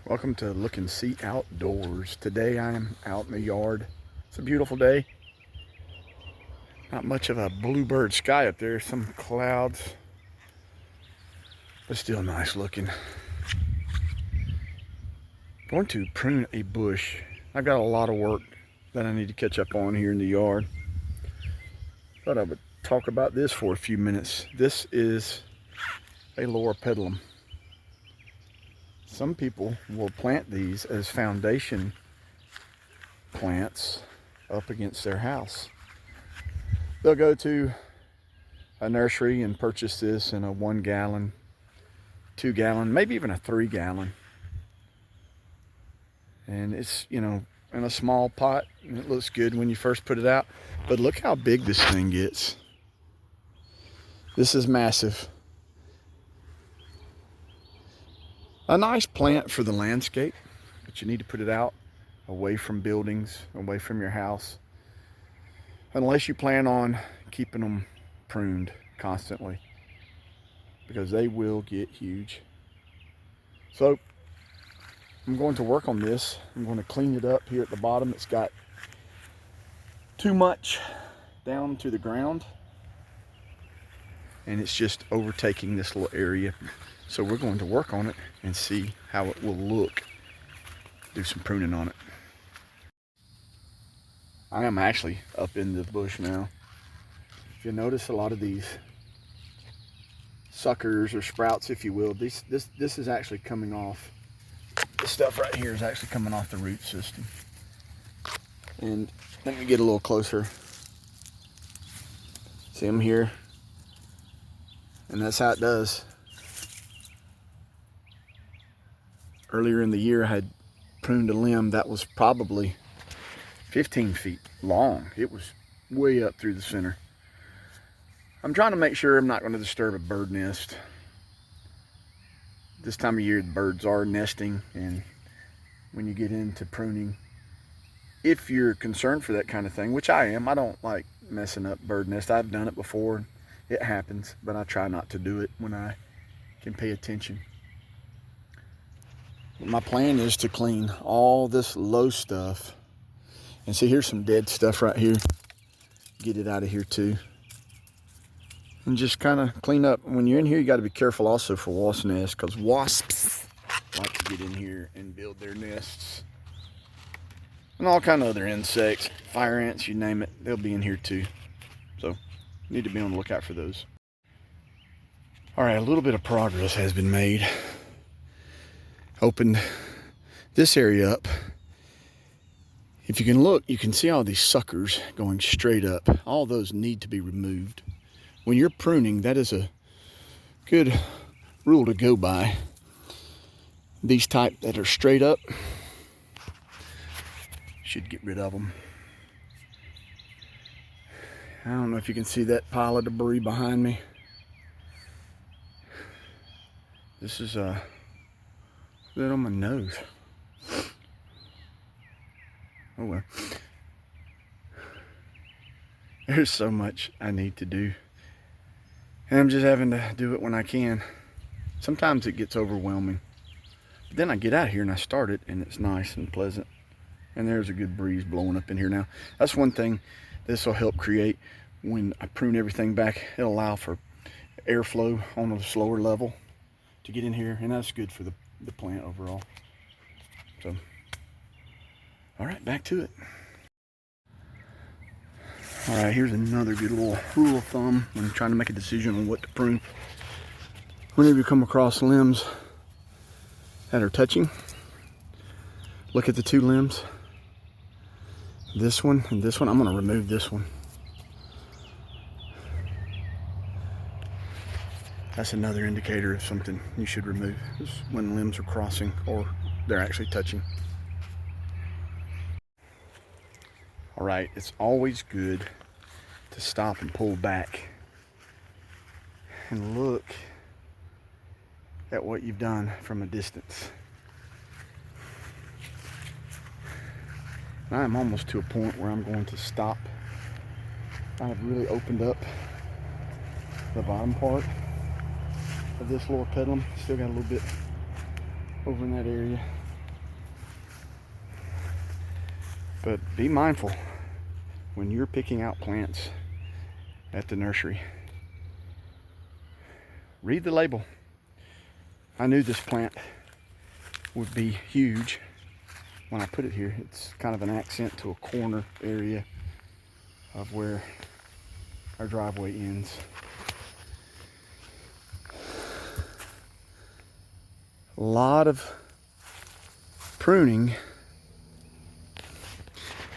Welcome to Look and See Outdoors. Today I am out in the yard. It's a beautiful day. Not much of a bluebird sky up there, some clouds, but still nice looking. Going to prune a bush. I've got a lot of work that I need to catch up on here in the yard. Thought I would talk about this for a few minutes. This is a Loropetalum. Some people will plant these as foundation plants up against their house. They'll go to a nursery and purchase this in a 1 gallon, 2 gallon, maybe even a 3 gallon. And it's, in a small pot, and it looks good when you first put it out. But look how big this thing gets. This is massive. A nice plant for the landscape, but you need to put it out away from buildings, away from your house, unless you plan on keeping them pruned constantly, because they will get huge. So I'm going to work on this. I'm going to clean it up here at the bottom. It's got too much down to the ground, and it's just overtaking this little area. So we're going to work on it and see how it will look. Do some pruning on it. I am actually up in the bush now. If you notice, a lot of these suckers or sprouts, if you will, this is actually coming off. This stuff right here is actually coming off the root system. And let me get a little closer. See them here? And that's how it does. Earlier in the year, I had pruned a limb that was probably 15 feet long. It was way up through the center. I'm trying to make sure I'm not going to disturb a bird nest. This time of year, the birds are nesting, and when you get into pruning, if you're concerned for that kind of thing, which I am, I don't like messing up bird nests. I've done it before. It happens, but I try not to do it when I can pay attention. My plan is to clean all this low stuff. And see, here's some dead stuff right here. Get it out of here too. And just kind of clean up. When you're in here, you got to be careful also for wasp nests, because wasps like to get in here and build their nests. And all kind of other insects, fire ants, you name it, they'll be in here too. So you need to be on the lookout for those. All right, a little bit of progress has been made. Opened this area up. If you can look, you can see all these suckers going straight up. All those need to be removed. When you're pruning, that is a good rule to go by. These type that are straight up, should get rid of them. I don't know if you can see that pile of debris behind me. This is that on my nose. Oh well. There's so much I need to do, and I'm just having to do it when I can. Sometimes it gets overwhelming, but then I get out here and I start it, and it's nice and pleasant, and there's a good breeze blowing up in here now. That's one thing this will help create. When I prune everything back, it'll allow for airflow on a slower level to get in here, and that's good for the plant overall. So, all right, back to it. All right, here's another good little rule of thumb when trying to make a decision on what to prune. Whenever you come across limbs that are touching, look at the two limbs. This one and this one. I'm going to remove this one. That's another indicator of something you should remove, is when limbs are crossing or they're actually touching. All right, it's always good to stop and pull back and look at what you've done from a distance. I'm almost to a point where I'm going to stop. I've really opened up the bottom part of this Loropetalum. Still got a little bit over in that area. But be mindful when you're picking out plants at the nursery. Read the label. I knew this plant would be huge when I put it here. It's kind of an accent to a corner area of where our driveway ends. A lot of pruning.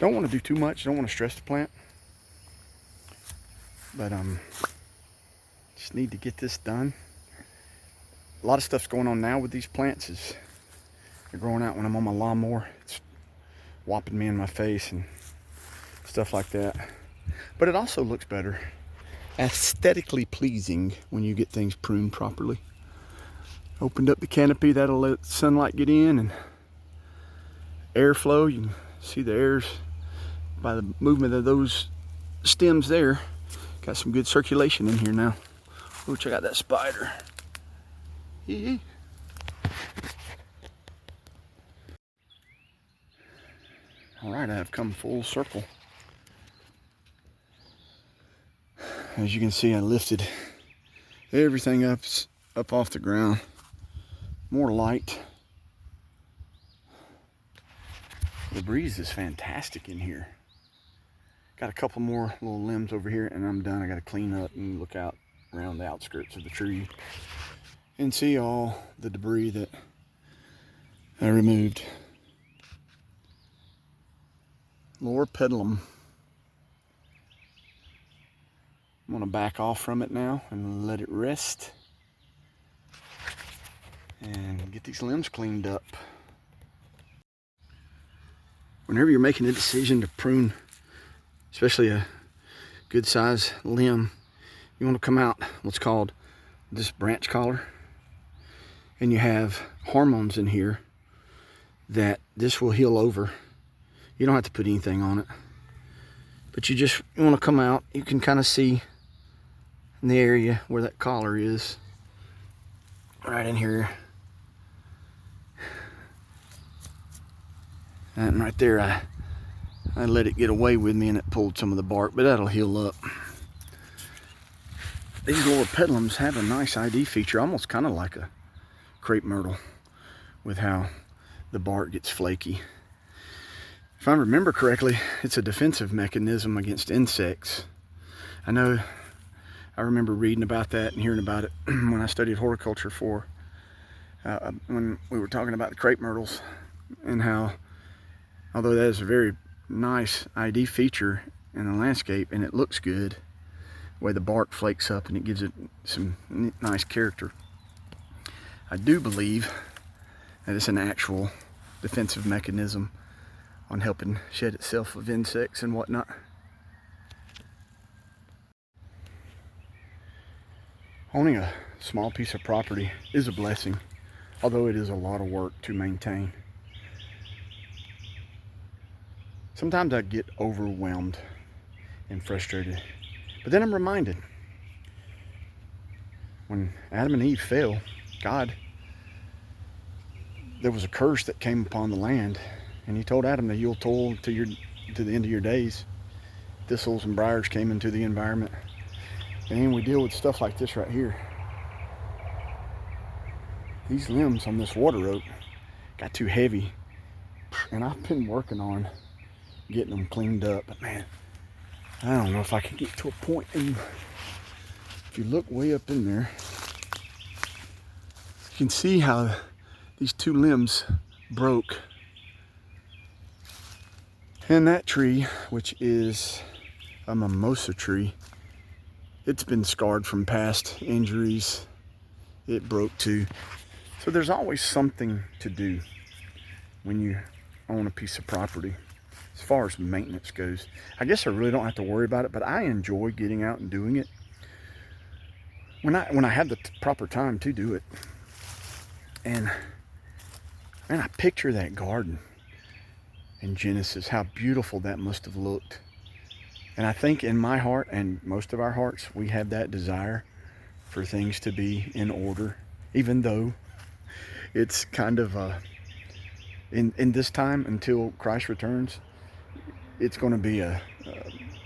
Don't want to do too much. Don't want to stress the plant. But just need to get this done. A lot of stuff's going on now with these plants. Is they're growing out when I'm on my lawnmower. It's whopping me in my face and stuff like that. But it also looks better, aesthetically pleasing when you get things pruned properly. Opened up the canopy, that'll let sunlight get in and airflow. You can see the airs by the movement of those stems there. Got some good circulation in here now. Oh, check out that spider. Hee. All right, I've come full circle. As you can see, I lifted everything up off the ground. More light. The breeze is fantastic in here. Got a couple more little limbs over here and I'm done. I got to clean up and look out around the outskirts of the tree and see all the debris that I removed. Lower pedalum. I'm going to back off from it now and let it rest and get these limbs cleaned up. Whenever you're making a decision to prune, especially a good size limb, you want to come out what's called this branch collar, and you have hormones in here that this will heal over. You don't have to put anything on it, but you want to come out. You can kind of see in the area where that collar is, right in here. And right there, I let it get away with me and it pulled some of the bark, but that'll heal up. These lower pedalums have a nice ID feature, almost kind of like a crepe myrtle, with how the bark gets flaky. If I remember correctly, it's a defensive mechanism against insects. I remember reading about that and hearing about it when I studied horticulture when we were talking about the crepe myrtles, and how, although that is a very nice ID feature in the landscape and it looks good, the way the bark flakes up and it gives it some nice character, I do believe that it's an actual defensive mechanism on helping shed itself of insects and whatnot. Owning a small piece of property is a blessing, although it is a lot of work to maintain. Sometimes I get overwhelmed and frustrated, but then I'm reminded, when Adam and Eve fell, there was a curse that came upon the land, and he told Adam that you'll toil to the end of your days. Thistles and briars came into the environment, and we deal with stuff like this right here. These limbs on this water oak got too heavy, and I've been working on getting them cleaned up, but man, I don't know if I can get to a point. And if you look way up in there, you can see how these two limbs broke. And that tree, which is a mimosa tree, it's been scarred from past injuries. It broke too. So there's always something to do when you own a piece of property. As far as maintenance goes, I guess I really don't have to worry about it, but I enjoy getting out and doing it when I have the proper time to do it. And man, I picture that garden in Genesis, how beautiful that must have looked. And I think in my heart and most of our hearts, we have that desire for things to be in order, even though it's kind of in this time until Christ returns, it's going to be a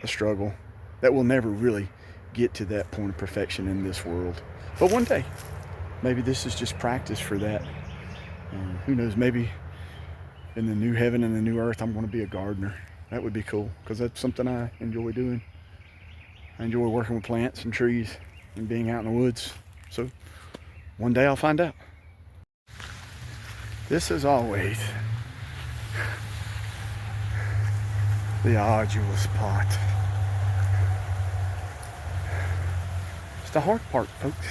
struggle that will never really get to that point of perfection in this world. But one day, maybe this is just practice for that. Who knows, maybe in the new heaven and the new earth, I'm going to be a gardener. That would be cool, because that's something I enjoy doing. I enjoy working with plants and trees and being out in the woods. So one day I'll find out. This is always the arduous part. It's the hard part, folks.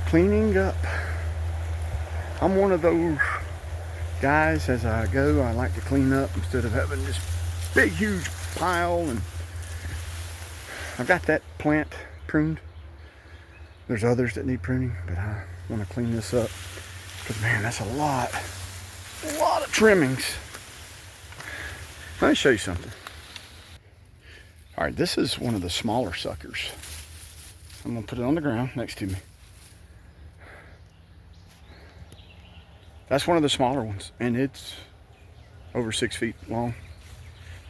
Cleaning up. I'm one of those guys, as I go, I like to clean up instead of having this big, huge pile. And I've got that plant pruned. There's others that need pruning, but I want to clean this up because, man, that's a lot of trimmings. Let me show you something. All right, this is one of the smaller suckers. I'm gonna put it on the ground next to me. That's one of the smaller ones, and it's over 6 feet long.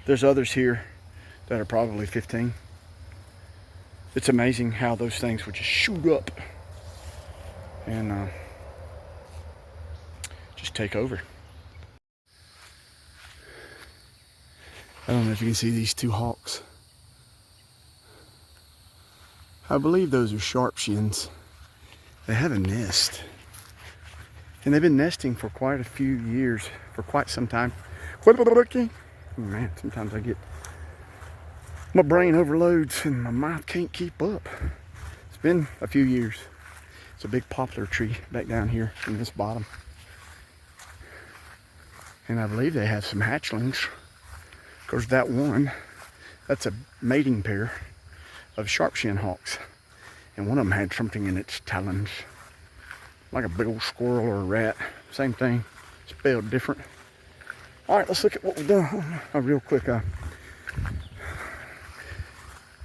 There's others here that are probably 15. It's amazing how those things would just shoot up and just take over. I don't know if you can see these two hawks. I believe those are sharp shins. They have a nest. And they've been nesting for quite a few years, for quite some time. Oh man, sometimes I get, my brain overloads and my mouth can't keep up. It's been a few years. It's a big poplar tree back down here in this bottom. And I believe they have some hatchlings. Of course, that one, that's a mating pair of sharp-shinned hawks. And one of them had something in its talons, like a big old squirrel or a rat. Same thing, spelled different. All right, let's look at what we've done real quick.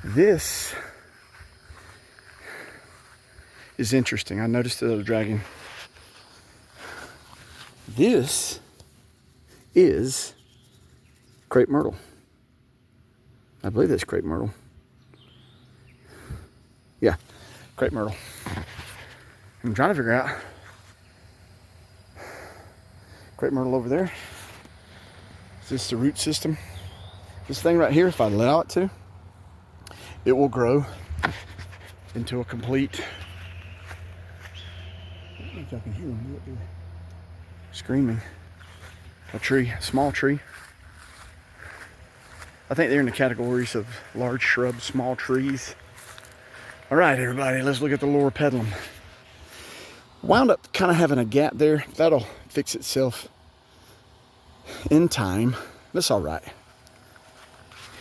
This is interesting. I noticed the other dragon. This is crepe myrtle. I believe that's crepe myrtle. Yeah, crepe myrtle. I'm trying to figure out. Crepe myrtle over there. Is this the root system? This thing right here, if I allow it to, it will grow into a complete, I don't know if y'all can hear them up there screaming. A tree, a small tree. I think they're in the categories of large shrubs, small trees. All right, everybody, let's look at the lower pedalum. Wound up kind of having a gap there. That'll fix itself in time. That's all right.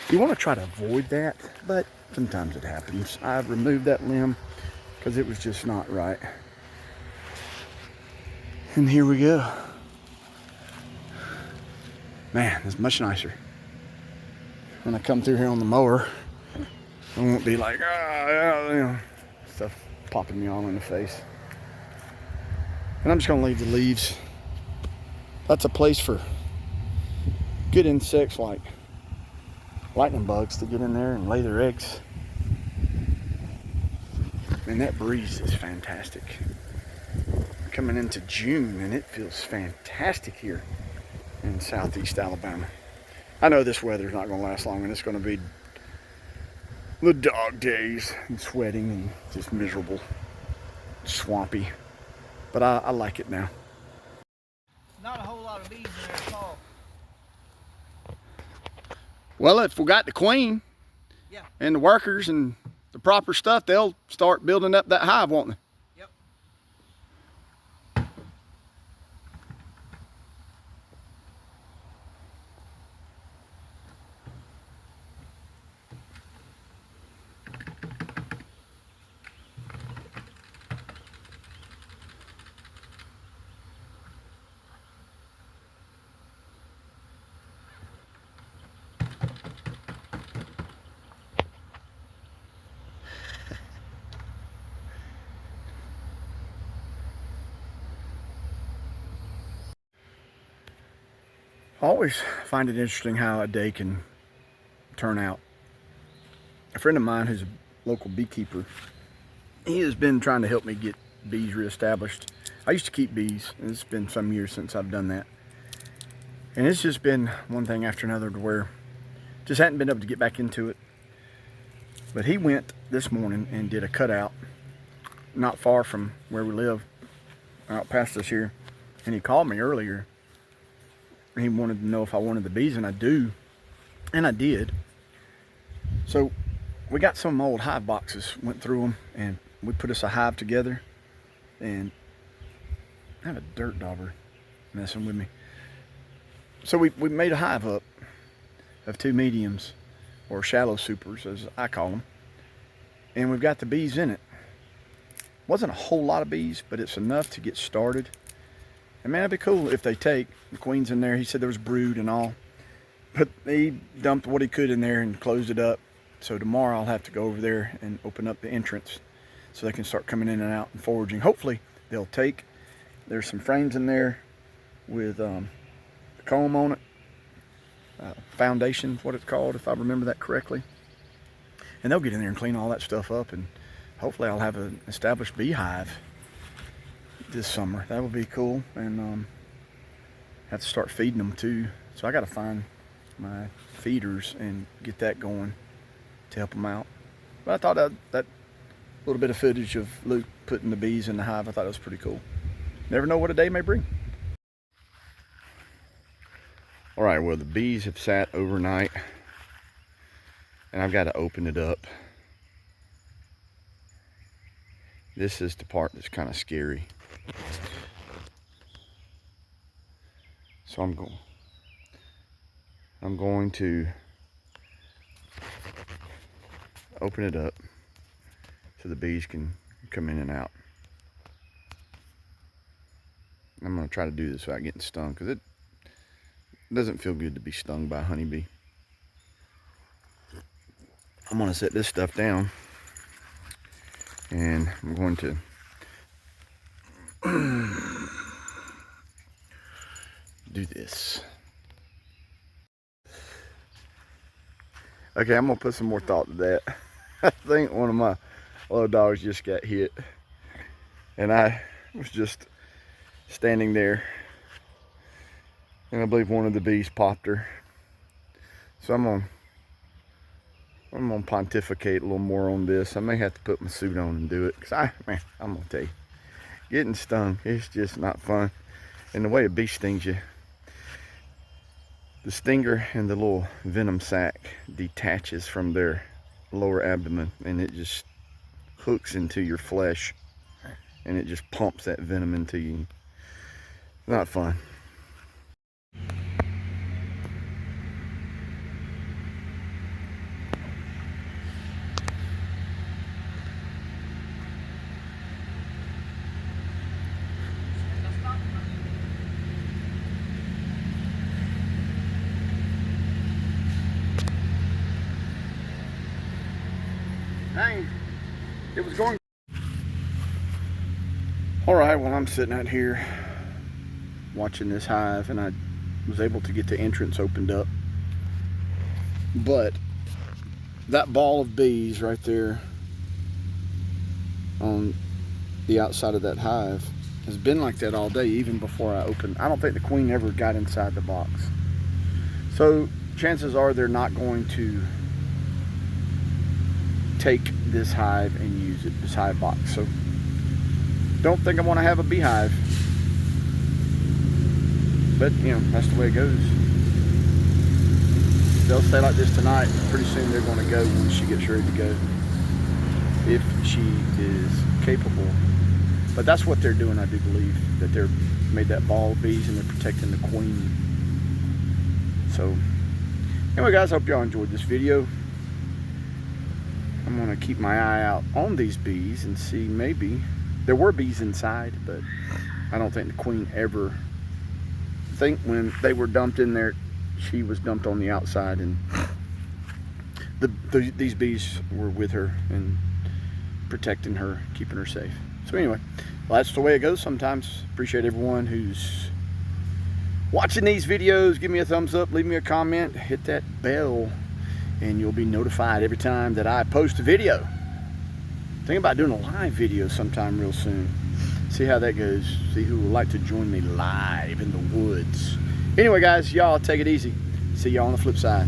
You want to try to avoid that, but sometimes it happens. I removed that limb because it was just not right. And here we go. Man, it's much nicer. When I come through here on the mower, I won't be like, stuff popping me all in the face. And I'm just gonna leave the leaves. That's a place for good insects like lightning bugs to get in there and lay their eggs. And that breeze is fantastic. Coming into June, and it feels fantastic here in southeast Alabama. I know this weather's not gonna last long, and it's gonna be the dog days and sweating and just miserable, swampy. But I like it now. Not a whole lot of bees in there at all. Well, if we got the queen, yeah, and the workers and the proper stuff, they'll start building up that hive, won't they? Yep. I always find it interesting how a day can turn out. A friend of mine who's a local beekeeper, he has been trying to help me get bees reestablished. I used to keep bees, and it's been some years since I've done that. And it's just been one thing after another to where just hadn't been able to get back into it. But he went this morning and did a cutout not far from where we live, out past us here. And he called me earlier. He wanted to know if I wanted the bees, and I do. And I did. So we got some old hive boxes, went through them, and we put us a hive together. And I have a dirt dauber messing with me. So we made a hive up of 2 mediums, or shallow supers as I call them. And we've got the bees in it. Wasn't a whole lot of bees, but it's enough to get started. And man, it'd be cool if they take. The queen's in there. He said there was brood and all. But he dumped what he could in there and closed it up. So tomorrow I'll have to go over there and open up the entrance so they can start coming in and out and foraging. Hopefully they'll take. There's some frames in there with comb on it. Foundation, what it's called, if I remember that correctly. And they'll get in there and clean all that stuff up, and hopefully I'll have an established beehive this summer. That will be cool. And have to start feeding them too. So I got to find my feeders and get that going to help them out. But I thought that little bit of footage of Luke putting the bees in the hive, I thought it was pretty cool. Never know what a day may bring. All right, well, the bees have sat overnight, and I've got to open it up. This is the part that's kind of scary. So I'm going to open it up so the bees can come in and out. I'm going to try to do this without getting stung, because it doesn't feel good to be stung by a honeybee. I'm going to set this stuff down, and I'm going to do this. Okay, I'm going to put some more thought to that. I think one of my little dogs just got hit, and I was just standing there, and I believe one of the bees popped her. So I'm gonna pontificate a little more on this. I may have to put my suit on and do it, because I'm gonna tell you, getting stung, it's just not fun. And the way a bee stings you, the stinger and the little venom sac detaches from their lower abdomen, and it just hooks into your flesh, and it just pumps that venom into you. Not fun. Dang, it was going. All right, well, I'm sitting out here watching this hive, and I was able to get the entrance opened up. But that ball of bees right there on the outside of that hive has been like that all day, even before I opened. I don't think the queen ever got inside the box. So chances are they're not going to take this hive and use it, this hive box. So don't think I want to have a beehive, but you know, that's the way it goes. They'll stay like this tonight. Pretty soon they're going to go when she gets ready to go, if she is capable. But that's what they're doing. I do believe that they're made that ball of bees and they're protecting the queen. So anyway, guys, I hope y'all enjoyed this video. I'm going to keep my eye out on these bees and see, maybe there were bees inside, but I don't think the queen ever, I think when they were dumped in there, she was dumped on the outside, and these bees were with her and protecting her, keeping her safe. So anyway, well, that's the way it goes sometimes. Appreciate everyone who's watching these videos. Give me a thumbs up, leave me a comment, hit that bell, and you'll be notified every time that I post a video. Think about doing a live video sometime real soon. See how that goes. See who would like to join me live in the woods. Anyway, guys, y'all take it easy. See y'all on the flip side.